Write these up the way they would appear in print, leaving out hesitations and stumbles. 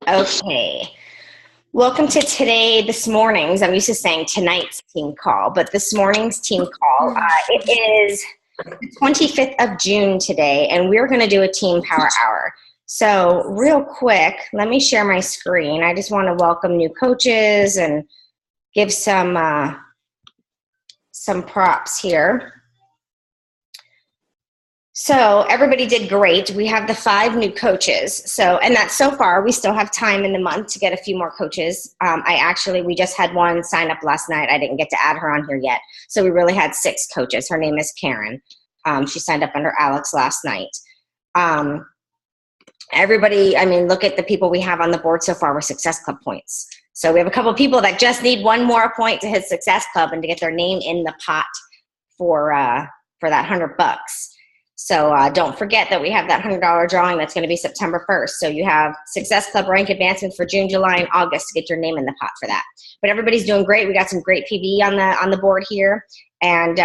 Okay. Welcome to this morning's, I'm used to saying tonight's team call, but this morning's team call. It is the 25th of June today, and we're going to do a team power hour. So real quick, let me share my screen. I just want to welcome new coaches and give some props here. So everybody did great. We have the 5 new coaches. And that's so far. We still have time in the month to get a few more coaches. We just had one sign up last night. I didn't get to add her on here yet. So we really had 6 coaches. Her name is Karen. She signed up under Alex last night. Everybody, look at the people we have on the board so far with Success Club points. So we have a couple of people that just need one more point to hit Success Club and to get their name in the pot for that $100. So don't forget that we have that $100 drawing that's going to be September 1st. So you have Success Club rank advancement for June, July, and August to get your name in the pot for that. But everybody's doing great. We got some great PV on the board here. And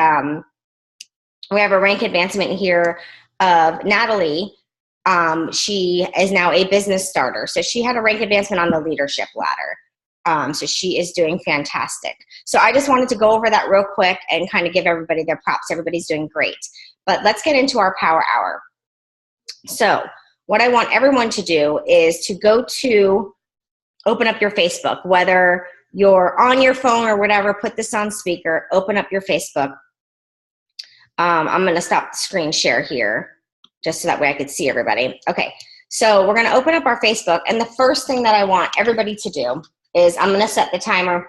we have a rank advancement here of Natalie. She is now a business starter. So she had a rank advancement on the leadership ladder. So she is doing fantastic. So I just wanted to go over that real quick and kind of give everybody their props. Everybody's doing great. But let's get into our power hour. So what I want everyone to do is to open up your Facebook, whether you're on your phone or whatever, put this on speaker, open up your Facebook. I'm going to stop the screen share here just so that way I could see everybody. Okay, so we're going to open up our Facebook, and the first thing that I want everybody to do is I'm going to set the timer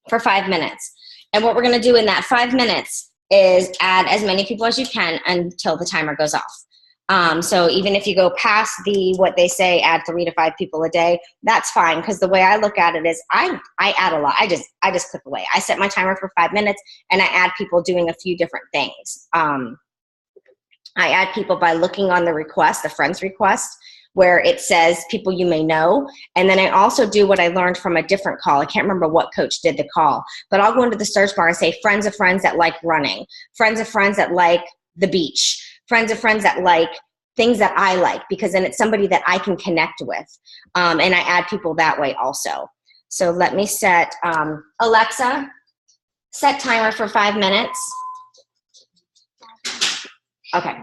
for 5 minutes. And what we're going to do in that 5 minutes is add as many people as you can until the timer goes off. So even if you go past what they say, add 3 to 5 people a day, that's fine, because the way I look at it is I add a lot. I just click away. I set my timer for 5 minutes, and I add people doing a few different things. I add people by looking on the friends request, where it says people you may know. And then I also do what I learned from a different call. I can't remember what coach did the call, but I'll go into the search bar and say friends of friends that like running, friends of friends that like the beach, friends of friends that like things that I like, because then it's somebody that I can connect with. And I add people that way also. So let me set, Alexa, set timer for 5 minutes. Okay.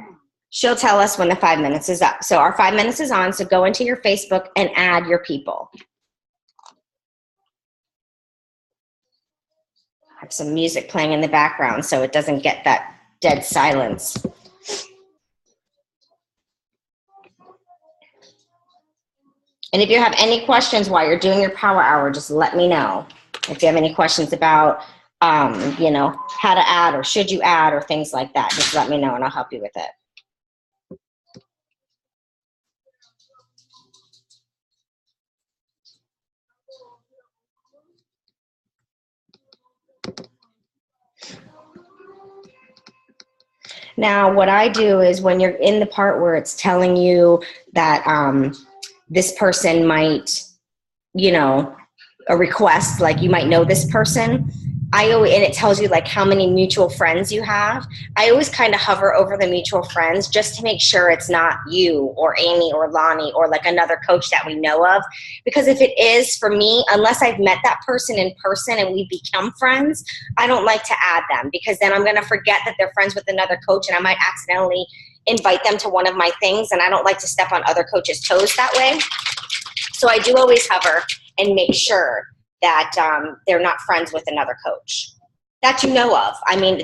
She'll tell us when the 5 minutes is up. So our 5 minutes is on, so go into your Facebook and add your people. I have some music playing in the background so it doesn't get that dead silence. And if you have any questions while you're doing your power hour, just let me know. If you have any questions about, how to add or should you add or things like that, just let me know and I'll help you with it. Now, what I do is when you're in the part where it's telling you that this person might, a request, like you might know this person, and it tells you like how many mutual friends you have. I always kind of hover over the mutual friends just to make sure it's not you or Amy or Lonnie or like another coach that we know of. Because if it is, for me, unless I've met that person in person and we become friends, I don't like to add them, because then I'm going to forget that they're friends with another coach and I might accidentally invite them to one of my things, and I don't like to step on other coaches' toes that way. So I do always hover and make sure that they're not friends with another coach that you know of.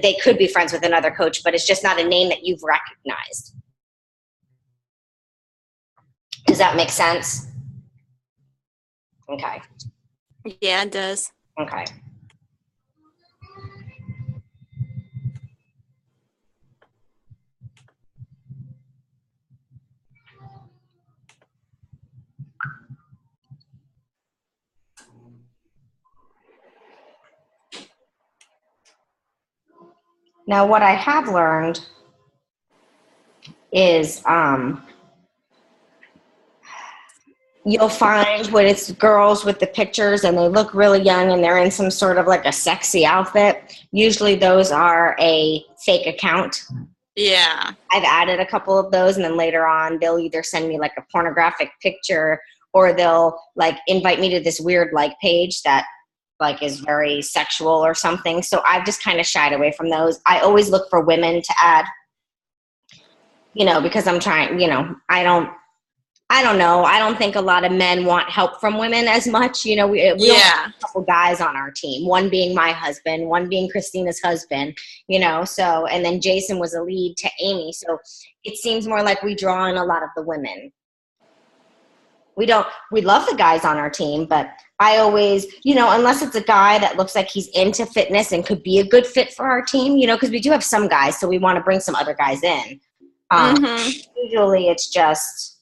They could be friends with another coach, but it's just not a name that you've recognized. Does that make sense? Okay. Yeah, it does. Okay. Now, what I have learned is you'll find when it's girls with the pictures and they look really young and they're in some sort of like a sexy outfit, usually those are a fake account. Yeah. I've added a couple of those, and then later on they'll either send me like a pornographic picture or they'll like invite me to this weird like page that like is very sexual or something. So I've just kind of shied away from those. I always look for women to add, you know, because I'm trying, you know, I don't know. I don't think a lot of men want help from women as much. You know, we only have a couple guys on our team, one being my husband, one being Christina's husband, you know, so, and then Jason was a lead to Amy. So it seems more like we draw in a lot of the women. We love the guys on our team, but I always, you know, unless it's a guy that looks like he's into fitness and could be a good fit for our team, you know, because we do have some guys, so we want to bring some other guys in. Usually it's just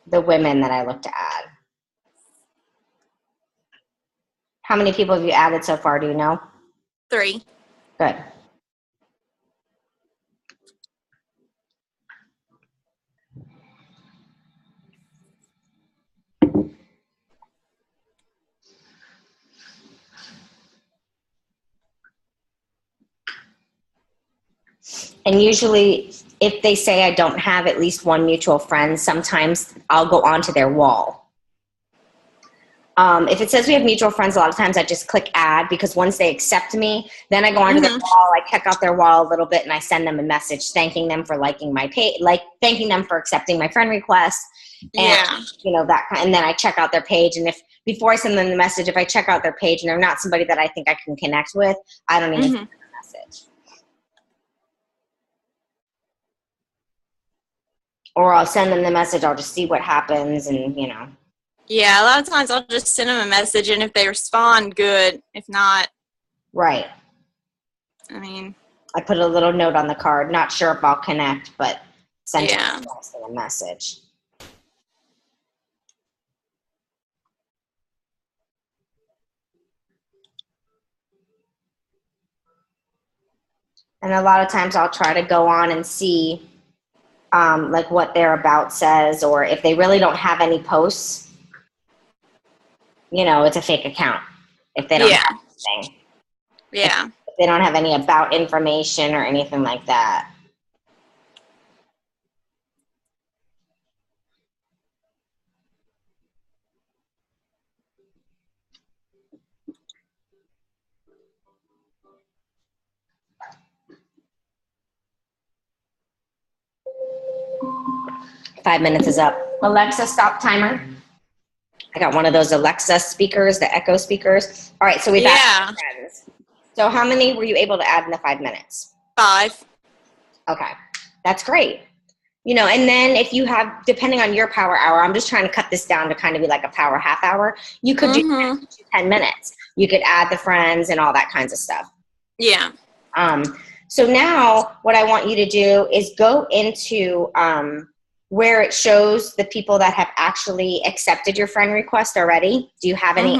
the women that I look to add. How many people have you added so far? Do you know? 3. Good. And usually if they say I don't have at least one mutual friend, sometimes I'll go onto their wall. If it says we have mutual friends, a lot of times I just click add, because once they accept me, then I go onto their wall, I check out their wall a little bit, and I send them a message thanking them for liking my page, like thanking them for accepting my friend request. And, you know, that kind, and then I check out their page. And if, before I send them the message, if I check out their page and they're not somebody that I think I can connect with, I don't even send them a message. Or I'll send them the message, I'll just see what happens, and, you know. Yeah, a lot of times I'll just send them a message, and if they respond, good. If not. Right. I mean. I put a little note on the card, not sure if I'll connect, but send them a message. And a lot of times I'll try to go on and see like what their about says, or if they really don't have any posts, you know, it's a fake account. If they don't have anything. Yeah. If they don't have any about information or anything like that. Five minutes is up. Alexa, stop timer. I got one of those Alexa speakers, the Echo speakers. All right, so we've added friends. So how many were you able to add in the 5 minutes? 5. Okay, that's great. You know, and then if you have, depending on your power hour, I'm just trying to cut this down to kind of be like a power half hour. You could do 10 minutes. You could add the friends and all that kinds of stuff. Yeah. So now what I want you to do is go into where it shows the people that have actually accepted your friend request already. Do you have any?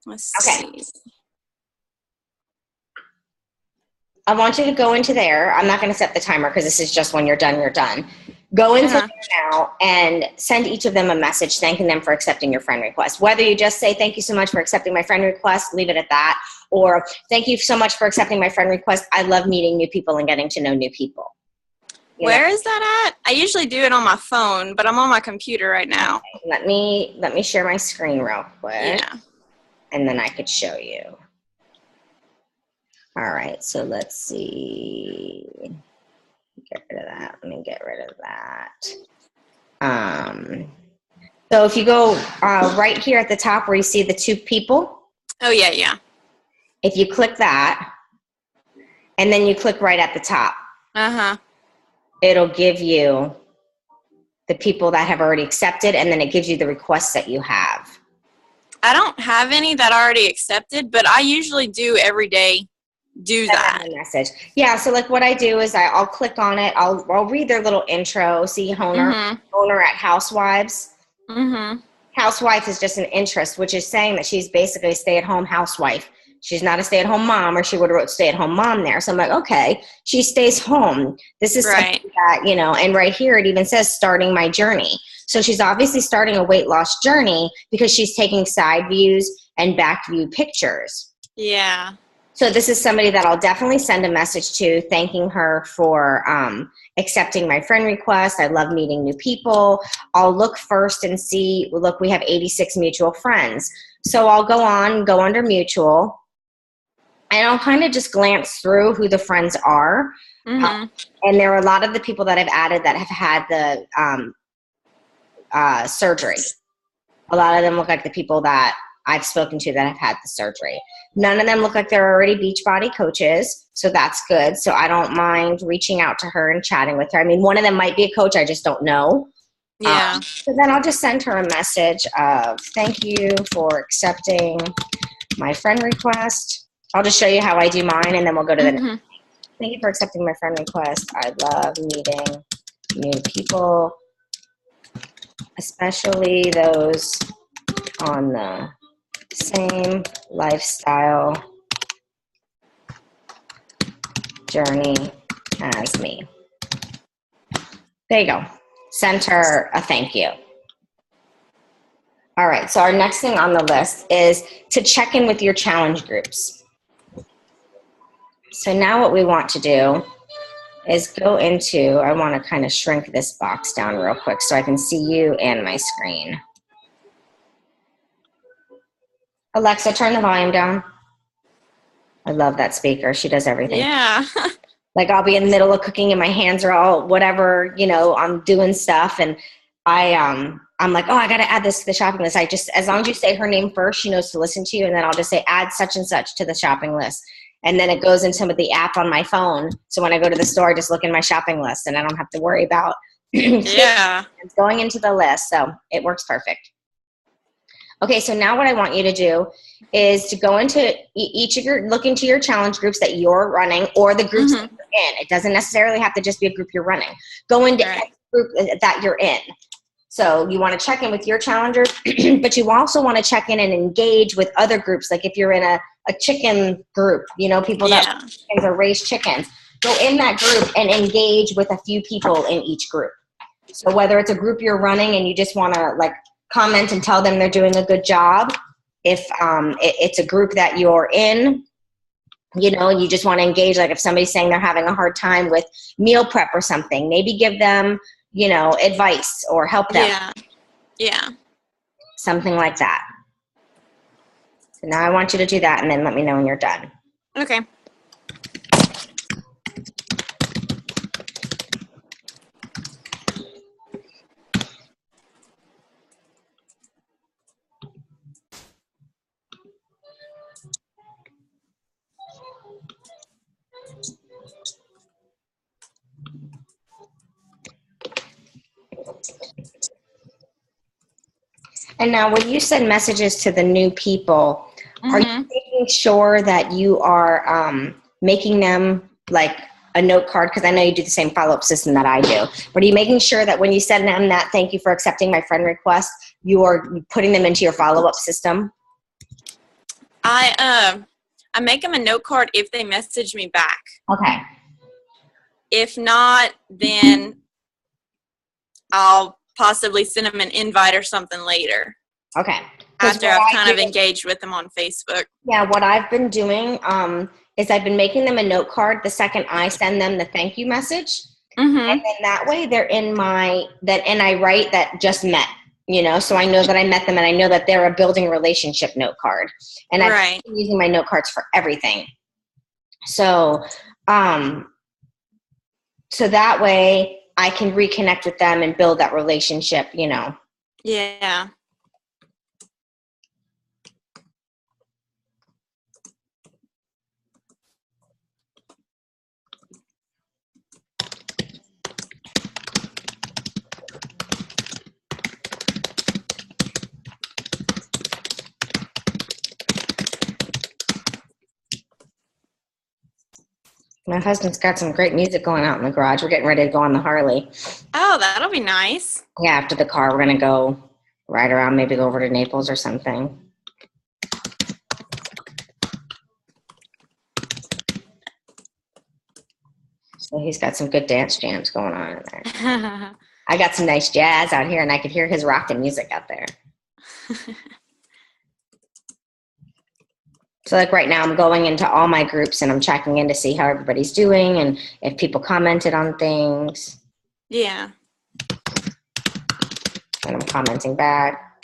Let's see. I want you to go into there. I'm not going to set the timer because this is just when you're done, you're done. Go into there now and send each of them a message thanking them for accepting your friend request. Whether you just say, thank you so much for accepting my friend request, leave it at that. Or thank you so much for accepting my friend request. I love meeting new people and getting to know new people. Where is that at? I usually do it on my phone, but I'm on my computer right now. Okay, let me share my screen real quick. Yeah. And then I could show you. All right, so let's see. Get rid of that. Let me get rid of that. So if you go right here at the top where you see the 2 people. Oh, yeah. If you click that, and then you click right at the top. It'll give you the people that have already accepted, and then it gives you the requests that you have. I don't have any that already accepted, but I usually do every day do that. Message. Yeah, so like what I do is I'll click on it. I'll read their little intro. See owner at Housewives. Housewife is just an interest, which is saying that she's basically a stay-at-home housewife. She's not a stay-at-home mom, or she would have wrote stay-at-home mom there. So I'm like, okay, she stays home. This is something that, you know, and right here it even says starting my journey. So she's obviously starting a weight loss journey because she's taking side views and back view pictures. Yeah. So this is somebody that I'll definitely send a message to thanking her for accepting my friend request. I love meeting new people. I'll look first and see, look, we have 86 mutual friends. So I'll go under mutual, and I'll kind of just glance through who the friends are. Mm-hmm. And there are a lot of the people that I've added that have had the surgery. A lot of them look like the people that I've spoken to that have had the surgery. None of them look like they're already Beachbody coaches, so that's good. So I don't mind reaching out to her and chatting with her. I mean, one of them might be a coach, I just don't know. Yeah. So then I'll just send her a message of thank you for accepting my friend request. I'll just show you how I do mine, and then we'll go to the next. Thank you for accepting my friend request. I love meeting new people, especially those on the same lifestyle journey as me. There you go. Send her a thank you. All right, so our next thing on the list is to check in with your challenge groups. So now what we want to do is go into, I want to kind of shrink this box down real quick so I can see you and my screen. Alexa, turn the volume down. I love that speaker. She does everything. Yeah. Like I'll be in the middle of cooking and my hands are all whatever, you know, I'm doing stuff, and I'm like, oh, I got to add this to the shopping list. I just, as long as you say her name first, she knows to listen to you. And then I'll just say, add such and such to the shopping list. And then it goes into the app on my phone. So when I go to the store, I just look in my shopping list and I don't have to worry about it's going into the list. So it works perfect. Okay, so now what I want you to do is to go into each of your, look into your challenge groups that you're running or the groups that you're in. It doesn't necessarily have to just be a group you're running. Go into any group that you're in. So you want to check in with your challengers, but you also want to check in and engage with other groups. Like if you're in a chicken group, you know, people that chickens or raise chickens, go in that group and engage with a few people in each group. So whether it's a group you're running and you just want to like comment and tell them they're doing a good job. If it's a group that you're in, you know, you just want to engage. Like if somebody's saying they're having a hard time with meal prep or something, maybe give them, you know, advice or help them. Yeah. Something like that. So now I want you to do that and then let me know when you're done. Okay. And now when you send messages to the new people, are you making sure that you are making them like a note card? Because I know you do the same follow-up system that I do. But are you making sure that when you send them that thank you for accepting my friend request, you are putting them into your follow-up system? I make them a note card if they message me back. Okay. If not, then I'll possibly send them an invite or something later. Okay. After I've kind of engaged with them on Facebook. Yeah, what I've been doing is I've been making them a note card the second I send them the thank you message. And then that way they're in my, and I write that just met, you know, so I know that I met them and I know that they're a building relationship note card. And I've been using my note cards for everything. So, so that way I can reconnect with them and build that relationship, you know. Yeah. My husband's got some great music going out in the garage. We're getting ready to go on the Harley. Oh, that'll be nice. Yeah, after the car, we're going to go ride around, maybe go over to Naples or something. So he's got some good dance jams going on in there. I got some nice jazz out here, and I could hear his rockin' music out there. So like right now I'm going into all my groups and I'm checking in to see how everybody's doing and if people commented on things. Yeah. And I'm commenting back.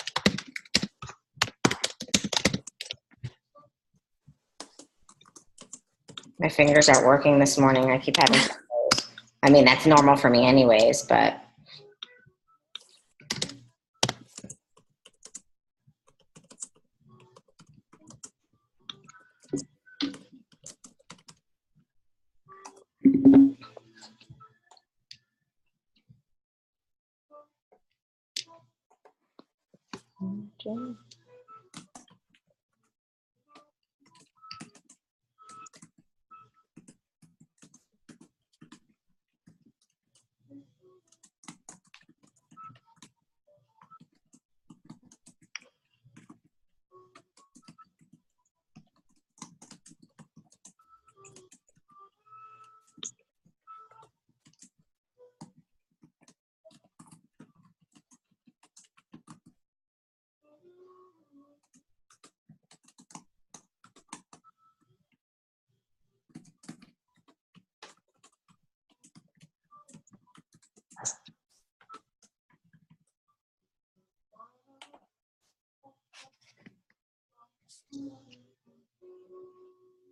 My fingers aren't working this morning. I keep having to close. I mean, that's normal for me anyways, but. Okay.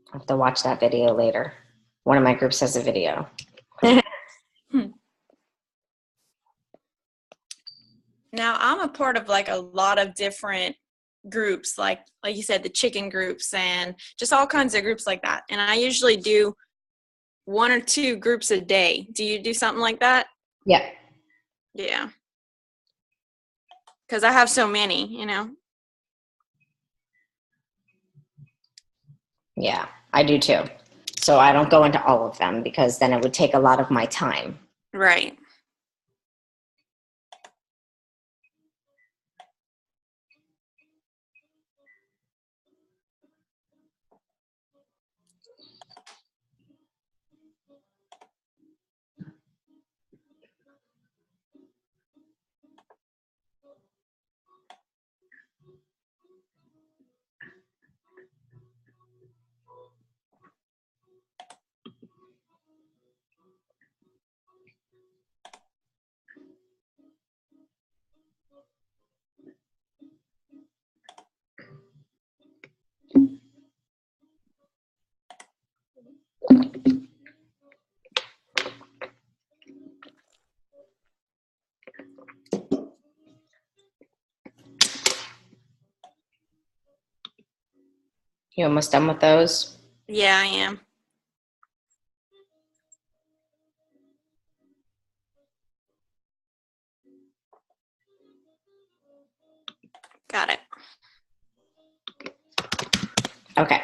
I have to watch that video later. One of my groups has a video. Now I'm a part of like a lot of different groups, like you said, the chicken groups and just all kinds of groups like that. And I usually do 1 or 2 groups a day. Do you do something like that? Yeah. Yeah. Because I have so many, Yeah, I do too. So I don't go into all of them because then it would take a lot of my time. Right. You almost done with those? Yeah, I am. Got it. Okay.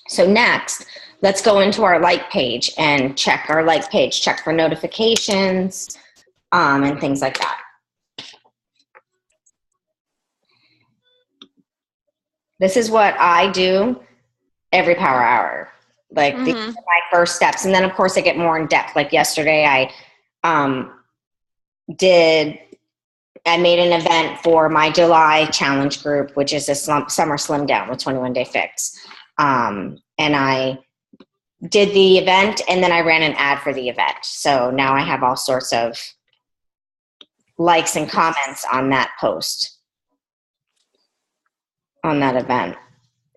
So next, let's go into our like page and check our like page, check for notifications, and things like that. This is what I do every power hour. Like these are my first steps. And then of course I get more in depth. Like yesterday I made an event for my July challenge group, which is a summer slim down with 21 Day Fix. And I did the event and then I ran an ad for the event. So now I have all sorts of likes and comments on that post, on that event.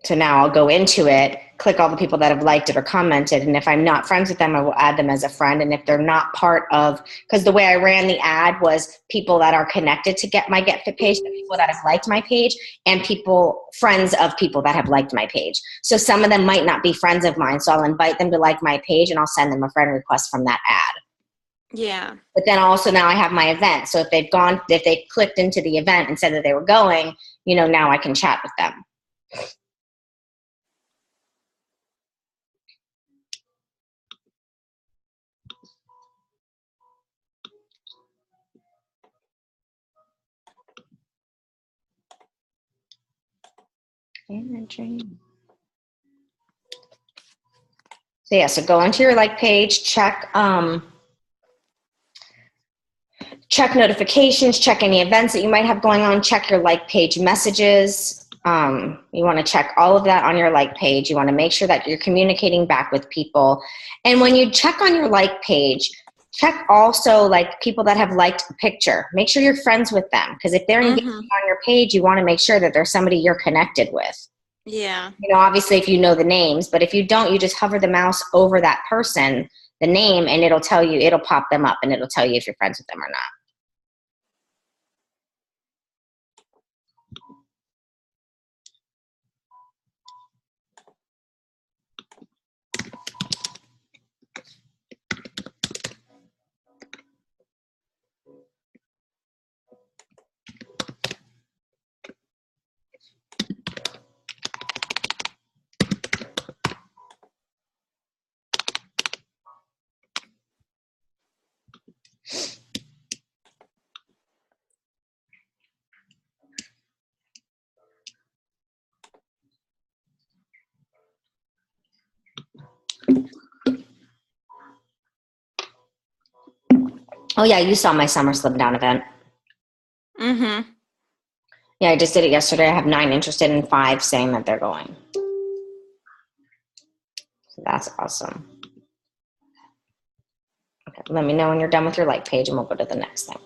So now I'll go into it, click all the people that have liked it or commented, and if I'm not friends with them, I will add them as a friend. And if they're not part of, because the way I ran the ad was people that are connected to get my Get Fit page, the people that have liked my page, and friends of people that have liked my page. So some of them might not be friends of mine, so I'll invite them to like my page and I'll send them a friend request from that ad. Yeah. But then also now I have my event. So if they clicked into the event and said that they were going, now I can chat with them. So yeah, so go into your like page, check notifications, check any events that you might have going on, check your like page messages. You want to check all of that on your like page. You want to make sure that you're communicating back with people. And when you check on your like page, check also like people that have liked a picture. Make sure you're friends with them, because if they're engaging on your page, you want to make sure that there's somebody you're connected with. Yeah. You know, obviously if you know the names, but if you don't, you just hover the mouse over that person, the name, and it'll tell you, it'll pop them up and it'll tell you if you're friends with them or not. Oh yeah, you saw my summer slim down event. Yeah, I just did it yesterday. I have 9 interested and 5 saying that they're going. So that's awesome. Okay, let me know when you're done with your like page and we'll go to the next thing.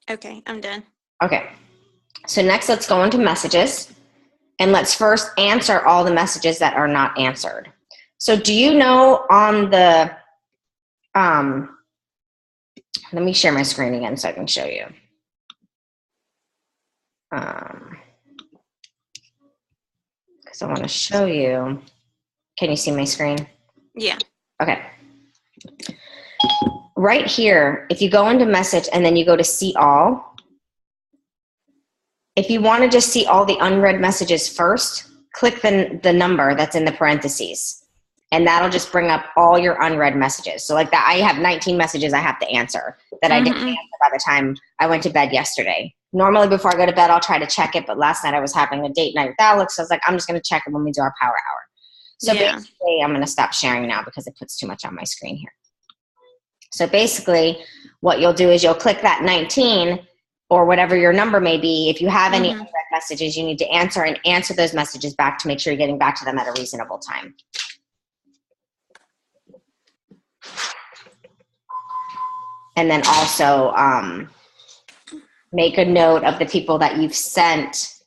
Okay, I'm done. Okay, so next let's go into messages, and let's first answer all the messages that are not answered. So do you know on the, let me share my screen again so I can show you. Because I want to show you. Can you see my screen? Yeah. Okay. Right here, if you go into message and then you go to see all, if you want to just see all the unread messages first, click the number that's in the parentheses, and that'll just bring up all your unread messages. So like that, I have 19 messages I have to answer that I didn't answer by the time I went to bed yesterday. Normally before I go to bed, I'll try to check it, but last night I was having a date night with Alex, so I was like, I'm just going to check it when we do our power hour. So basically, I'm going to stop sharing now because it puts too much on my screen here. So basically, what you'll do is you'll click that 19 or whatever your number may be. If you have any unread messages, you need to answer those messages back to make sure you're getting back to them at a reasonable time. And then also make a note of the people that you've sent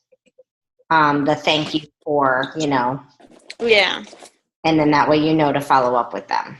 the thank you for, you know. Yeah. And then that way you know to follow up with them.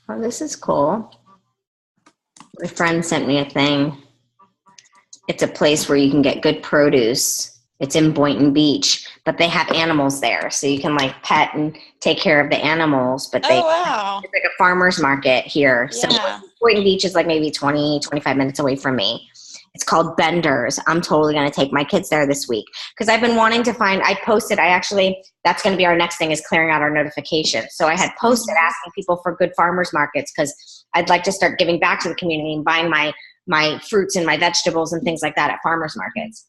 Oh, this is cool. My friend sent me a thing. It's a place where you can get good produce. It's in Boynton Beach, but they have animals there. So you can like pet and take care of the animals. But they, it's like a farmer's market here. Yeah. So Boynton Beach is like maybe 20, 25 minutes away from me. It's called Bender's. I'm totally going to take my kids there this week because I've been wanting to find, that's going to be our next thing is clearing out our notifications. So I had posted asking people for good farmers markets because I'd like to start giving back to the community and buying my fruits and my vegetables and things like that at farmers markets.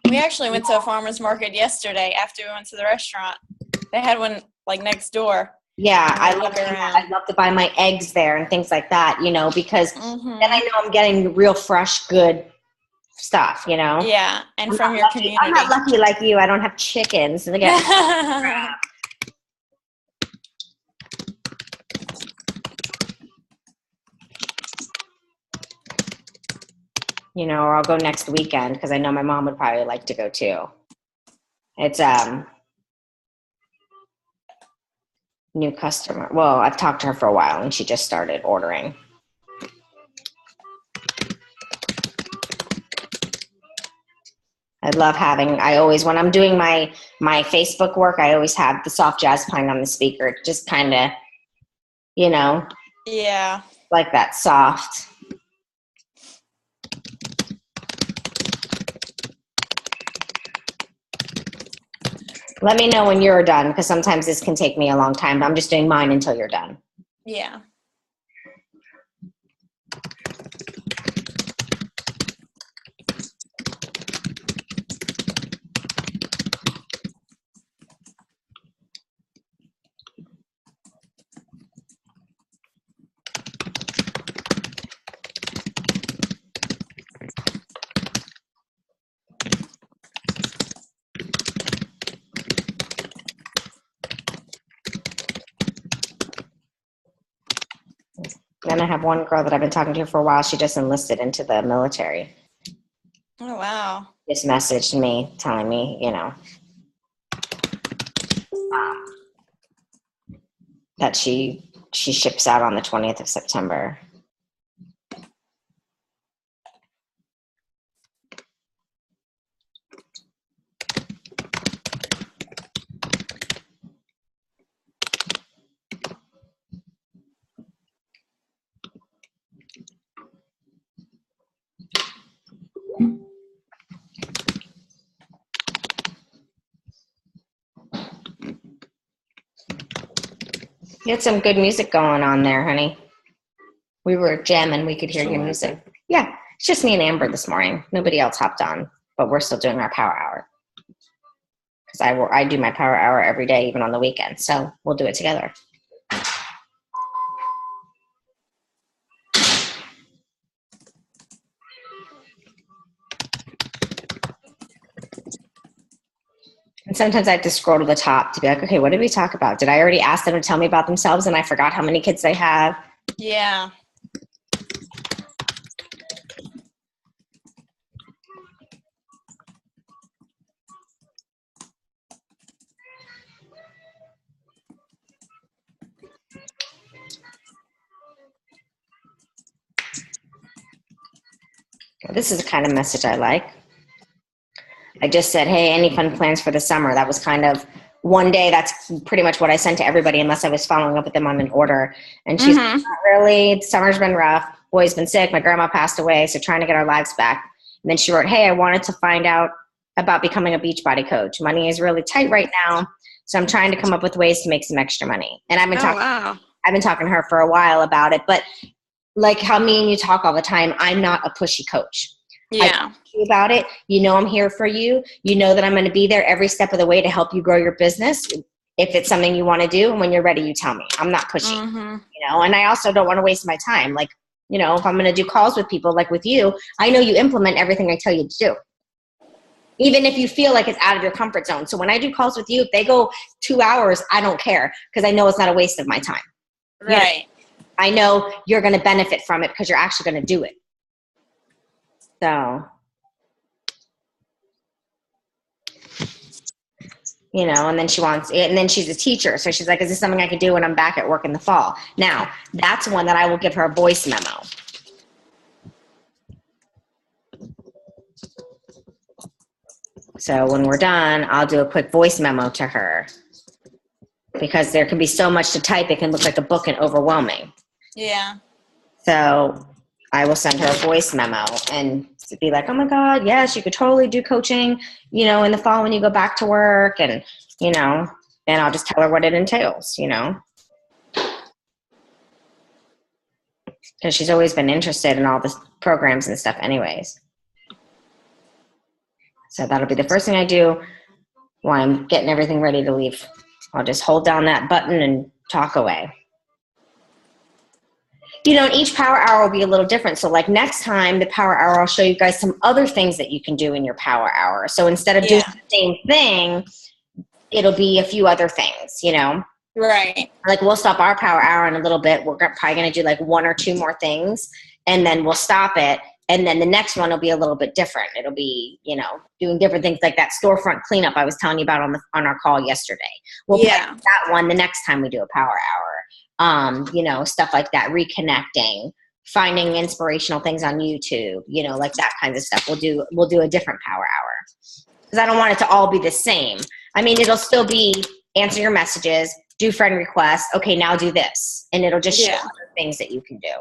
We actually went to a farmer's market yesterday after we went to the restaurant. They had one like next door. Yeah, I love Walk that. around. I love to buy my eggs there and things like that, you know, because then I know I'm getting real fresh, good stuff, you know. Yeah, and I'm from not your lucky. I'm not community. lucky like you. I don't have chickens. And again, you know, or I'll go next weekend because I know my mom would probably like to go too. It's new customer. Well, I've talked to her for a while and she just started ordering. I love having, I always, when I'm doing my Facebook work, I always have the soft jazz playing on the speaker, just kind of, you know, Yeah. like that soft. Let me know when you're done, because sometimes this can take me a long time, but I'm just doing mine until you're done. Yeah. Then I have one girl that I've been talking to for a while. She just enlisted into the military. Oh, wow. Just messaged me telling me, you know, that she ships out on the 20th of September. You had some good music going on there, honey. We were jamming. We could hear your music. Yeah, it's just me and Amber this morning. Nobody else hopped on, but we're still doing our power hour. Because I do my power hour every day, even on the weekend. So we'll do it together. And sometimes I have to scroll to the top to be like, okay, what did we talk about? Did I already ask them to tell me about themselves and I forgot how many kids they have? Yeah. This is the kind of message I like. I just said, hey, any fun plans for the summer? That was kind of one day. That's pretty much what I sent to everybody, unless I was following up with them on an order. And she's like, not really. Summer's been rough. Boy's been sick. My grandma passed away. So trying to get our lives back. And then she wrote, hey, I wanted to find out about becoming a Beachbody coach. Money is really tight right now. So I'm trying to come up with ways to make some extra money. And I've been talking to her for a while about it. But like how me and you talk all the time, I'm not a pushy coach. Yeah. I talk to you about it. You know I'm here for you. You know that I'm going to be there every step of the way to help you grow your business. If it's something you want to do, and when you're ready, you tell me. I'm not pushy, you know. And I also don't want to waste my time. Like, you know, if I'm going to do calls with people like with you, I know you implement everything I tell you to do. Even if you feel like it's out of your comfort zone. So when I do calls with you, if they go 2 hours, I don't care because I know it's not a waste of my time. Right. You know, I know you're going to benefit from it because you're actually going to do it. So, you know, and then she's a teacher. So she's like, is this something I could do when I'm back at work in the fall? Now, that's one that I will give her a voice memo. So when we're done, I'll do a quick voice memo to her because there can be so much to type. It can look like a book and overwhelming. Yeah. So I will send her a voice memo and be like, oh my God, yes, you could totally do coaching, you know, in the fall when you go back to work. And, you know, and I'll just tell her what it entails, you know, because she's always been interested in all the programs and stuff anyways. So that'll be the first thing I do while I'm getting everything ready to leave. I'll just hold down that button and talk away. And each power hour will be a little different. So like next time, the power hour, I'll show you guys some other things that you can do in your power hour. So instead of doing the same thing, it'll be a few other things, Right. Like we'll stop our power hour in a little bit. We're probably going to do like 1 or 2 more things, and then we'll stop it. And then the next one will be a little bit different. It'll be, doing different things like that storefront cleanup I was telling you about on our call yesterday. We'll play that one the next time we do a power hour. Stuff like that, reconnecting, finding inspirational things on YouTube, like that kind of stuff. We'll do a different power hour because I don't want it to all be the same. I mean, it'll still be answer your messages, do friend requests. Okay, now do this. And it'll just show other things that you can do.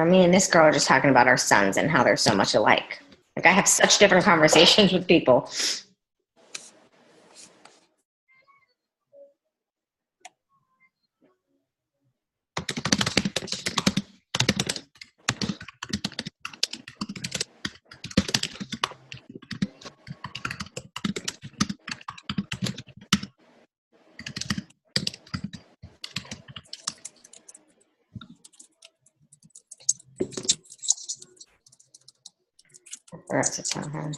Me and this girl are just talking about our sons and how they're so much alike. Like I have such different conversations with people. Or to tell her.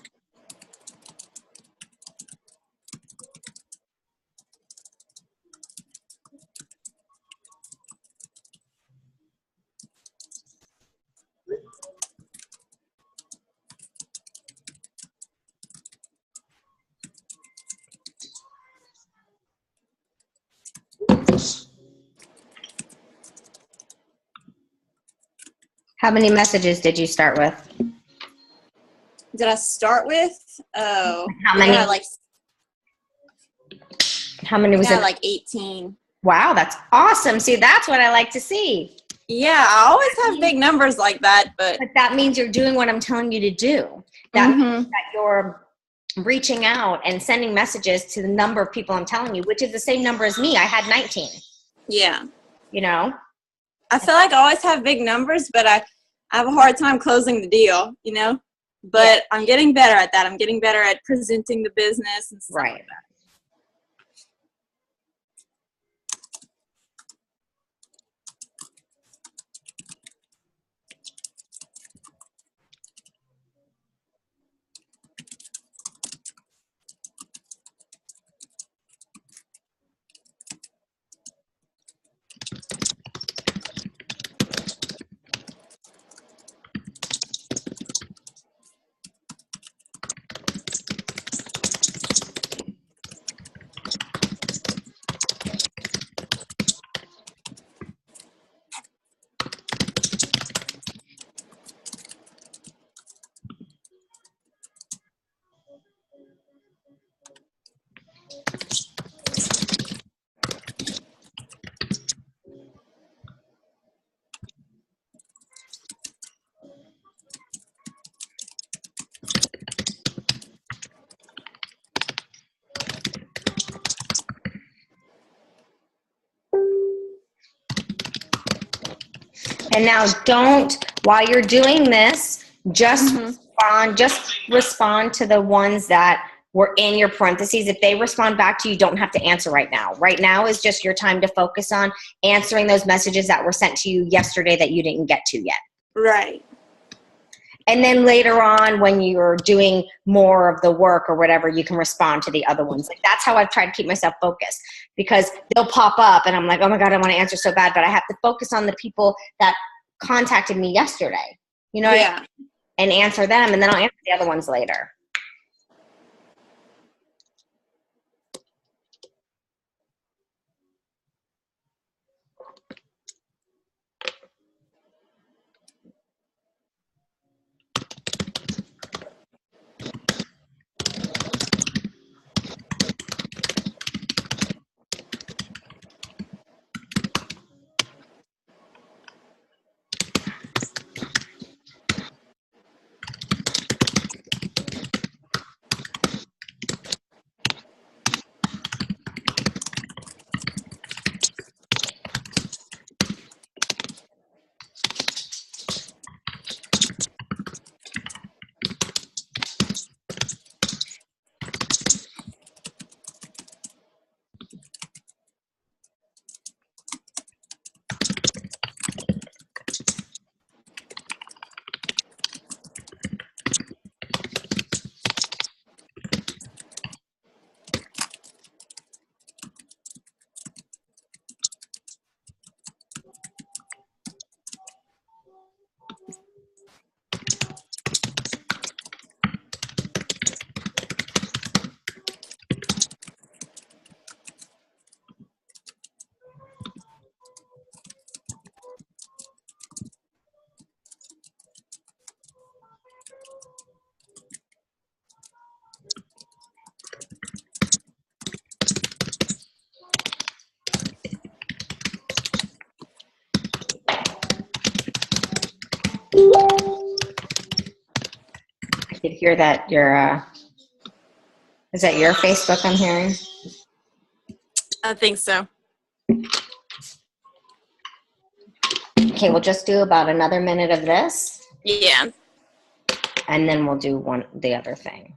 How many messages did you start with? Did I start with? Oh, how many? How many was it? Like 18. Wow, that's awesome. See, that's what I like to see. Yeah, I always have big numbers like that, but that means you're doing what I'm telling you to do. That means that you're reaching out and sending messages to the number of people I'm telling you, which is the same number as me. I had 19. Yeah. I feel like I always have big numbers, but I have a hard time closing the deal, But I'm getting better at that. I'm getting better at presenting the business and stuff like that. And now while you're doing this, just respond to the ones that were in your parentheses. If they respond back to you, you don't have to answer right now. Right now is just your time to focus on answering those messages that were sent to you yesterday that you didn't get to yet. Right. And then later on, when you're doing more of the work or whatever, you can respond to the other ones. Like that's how I've tried to keep myself focused, because they'll pop up and I'm like, oh my God, I want to answer so bad, but I have to focus on the people that contacted me yesterday, and answer them, and then I'll answer the other ones later. I could hear that is that your Facebook I'm hearing? I think so. Okay, we'll just do about another minute of this. Yeah. And then we'll do the other thing.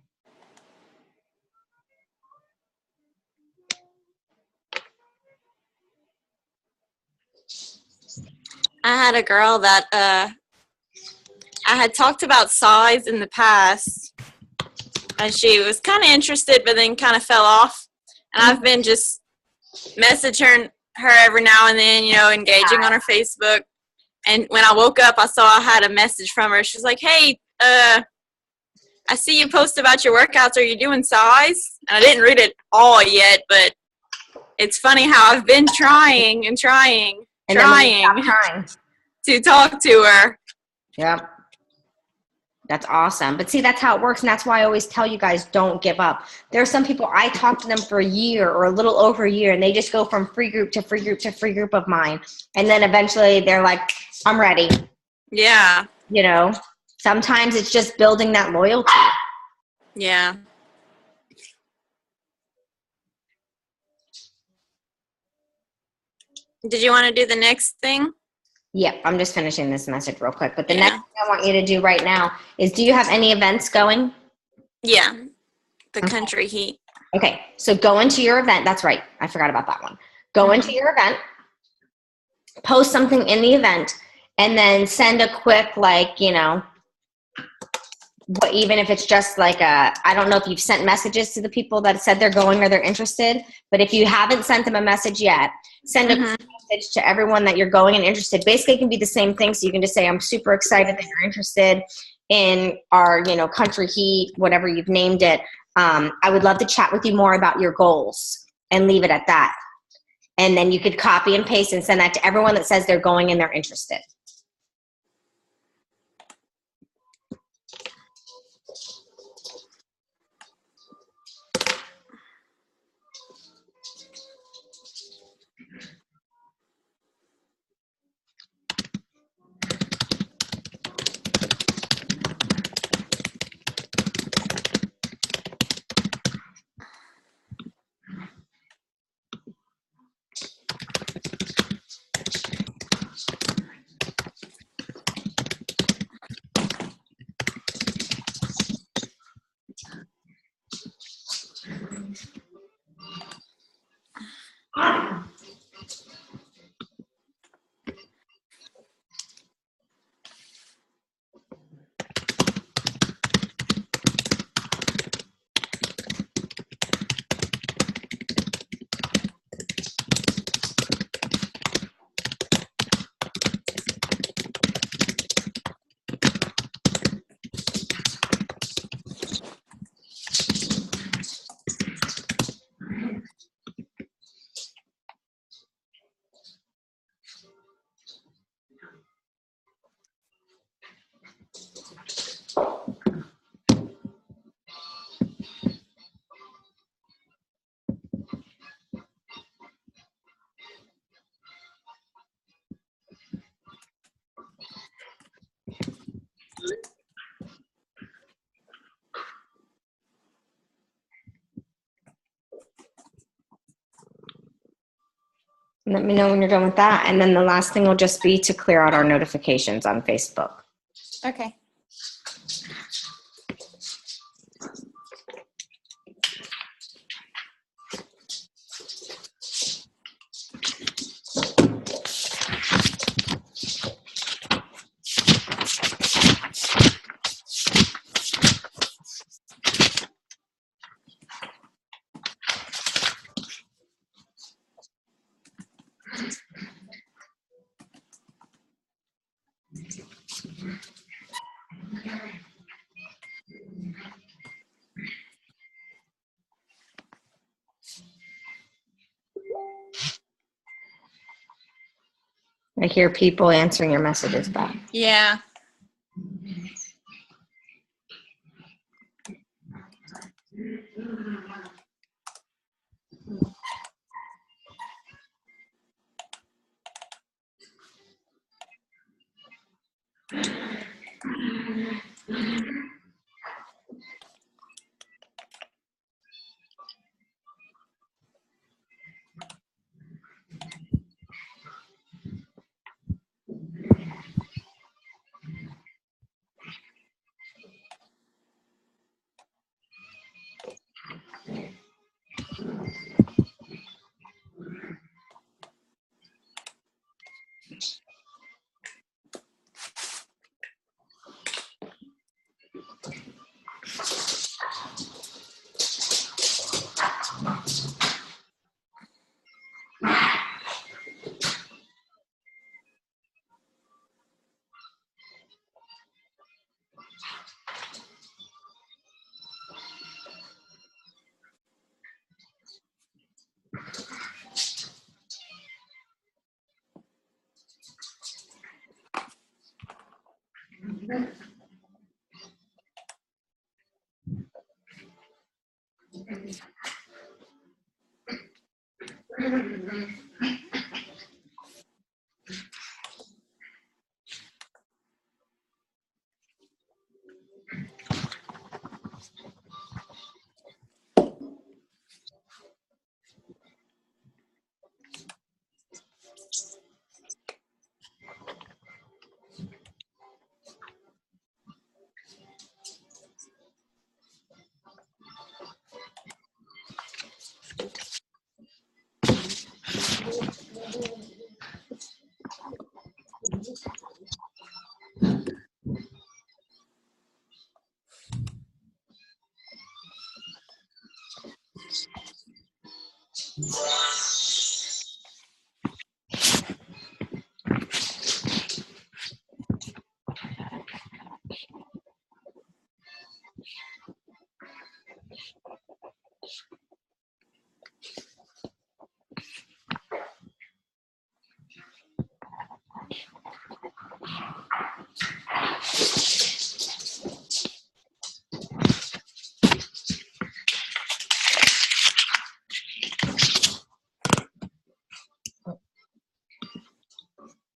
I had a girl that I had talked about size in the past, and she was kind of interested, but then kind of fell off. And I've been just messaging her every now and then, engaging on her Facebook. And when I woke up, I saw I had a message from her. She's like, "Hey, I see you post about your workouts. Are you doing size?" And I didn't read it all yet, but it's funny how I've been trying and trying to talk to her. Yep. That's awesome. But see, that's how it works. And that's why I always tell you guys, don't give up. There are some people, I talk to them for a year or a little over a year, and they just go from free group to free group to free group of mine. And then eventually they're like, I'm ready. Yeah. Sometimes it's just building that loyalty. Yeah. Did you want to do the next thing? Yep, I'm just finishing this message real quick. But the next thing I want you to do right now is, do you have any events going? Yeah, the country heat. Okay, so go into your event. That's right. I forgot about that one. Go into your event, post something in the event, and then send a quick, even if it's just like I don't know if you've sent messages to the people that said they're going or they're interested, but if you haven't sent them a message yet, send a message to everyone that you're going and interested. Basically, it can be the same thing. So you can just say, I'm super excited that you're interested in our, country heat, whatever you've named it. I would love to chat with you more about your goals, and leave it at that. And then you could copy and paste and send that to everyone that says they're going and they're interested. Let me know when you're done with that. And then the last thing will just be to clear out our notifications on Facebook. Okay. I hear people answering your messages back. Yeah.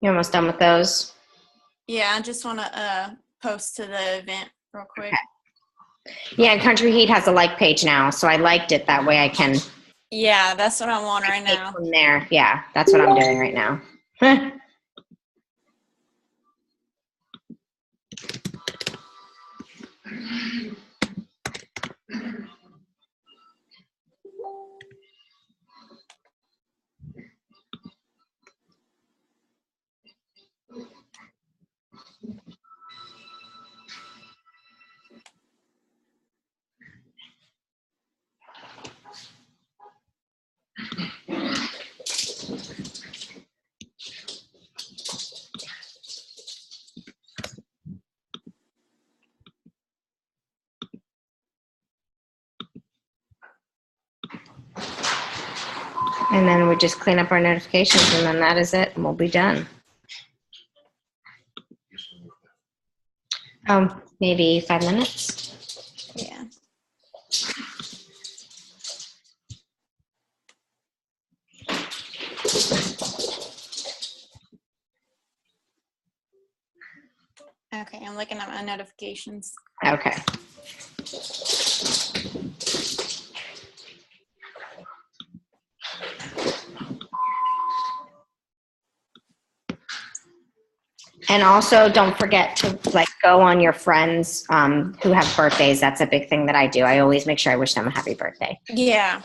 You're almost done with those? Yeah, I just want to post to the event real quick. Okay. Yeah, and Country Heat has a like page now, so I liked it. That way I can. Yeah, that's what I'm on right now. From there, yeah, that's what I'm doing right now. And then we just clean up our notifications, and then that is it, and we'll be done. Maybe 5 minutes. Yeah. Okay, I'm looking at my notifications. Okay. And also don't forget to go on your friends who have birthdays. That's a big thing that I do. I always make sure I wish them a happy birthday. Yeah.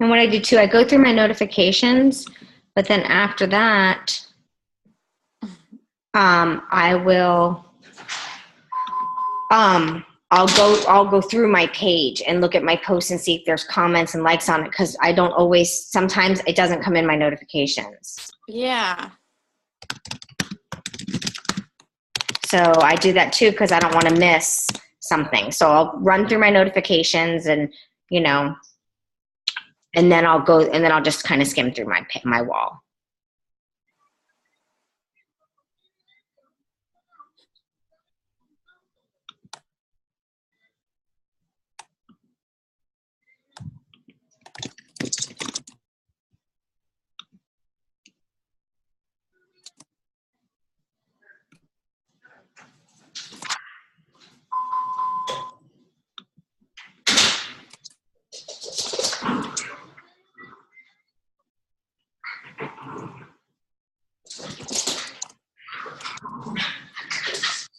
And what I do too, I go through my notifications, but then after that, I will, I'll go through my page and look at my posts and see if there's comments and likes on it, because I don't always, sometimes it doesn't come in my notifications. Yeah. So I do that too, because I don't want to miss something. So I'll run through my notifications and, you know, and then I'll go, and then I'll just kind of skim through my wall.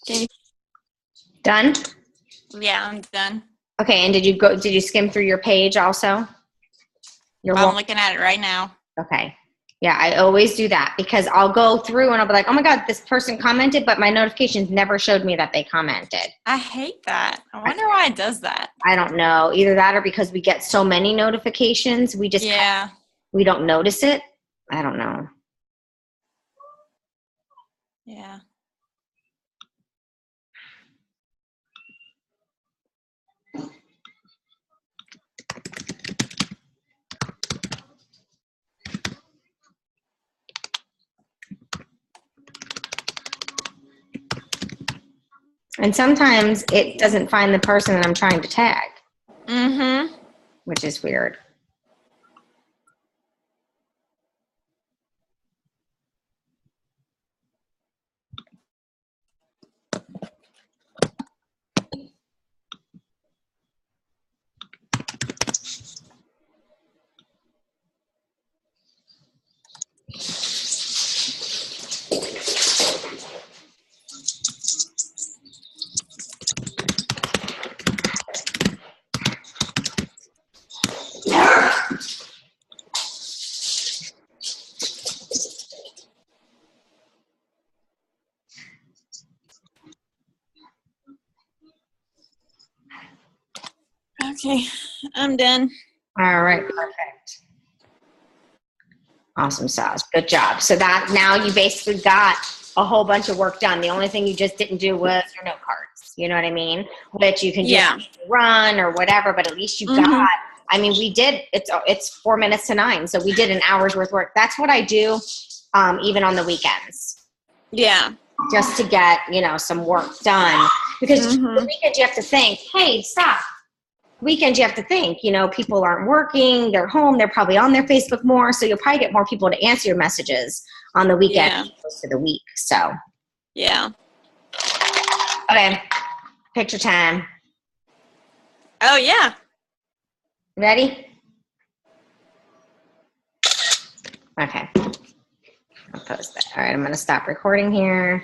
Okay. Done? Yeah, I'm done. Okay, and did you skim through your page also? I'm looking at it right now. Okay. Yeah, I always do that, because I'll go through and I'll be like, oh my God, this person commented, but my notifications never showed me that they commented. I hate that. I wonder why it does that. I don't know. Either that or because we get so many notifications, we just, we don't notice it. I don't know. Yeah. And sometimes it doesn't find the person that I'm trying to tag. Mm-hmm. Which is weird. Okay, I'm done. All right, perfect. Awesome sauce. Good job. So that now you basically got a whole bunch of work done. The only thing you just didn't do was your note cards. You know what I mean? Which you can just run or whatever, but at least you got, I mean, we did, it's 4 minutes to 9. So we did an hour's worth of work. That's what I do even on the weekends. Yeah. Just to get, you know, some work done. Because the weekends you have to think, hey, stop. Weekends you have to think, you know, people aren't working, they're home, they're probably on their Facebook more, so you'll probably get more people to answer your messages on the weekend as opposed to the week. So yeah. Okay, picture time. Oh yeah. Ready? Okay, I'll post that. All right, I'm gonna stop recording here.